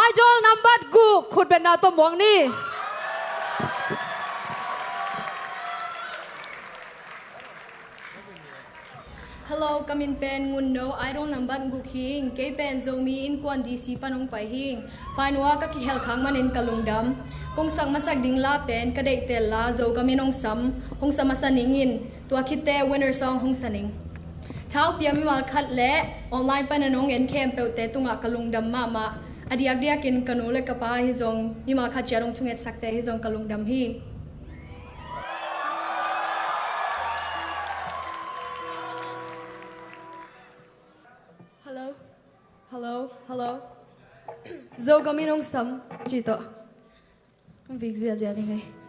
idol number กูขุดเป็นนาตัวหมวงนี่ Hello, kami pen ngundo idol number gu king ke pen zomi in kwan DC panong pai hing fanwa ka ki hel khang man in kalungdam kung sang masak ding la pen ka dei tel la zo kami nong sam hong samasaningin tua khite winner song hong saning thau pia mi mal khat le online pananong en kem peute tunga kalungdam ma adiak diak in kanule ka pa hi zong mi mal khat charong chunget sakte hi zong kalungdam hi Hello. Zo kami nung sam chito. Ang big zia ni ngay.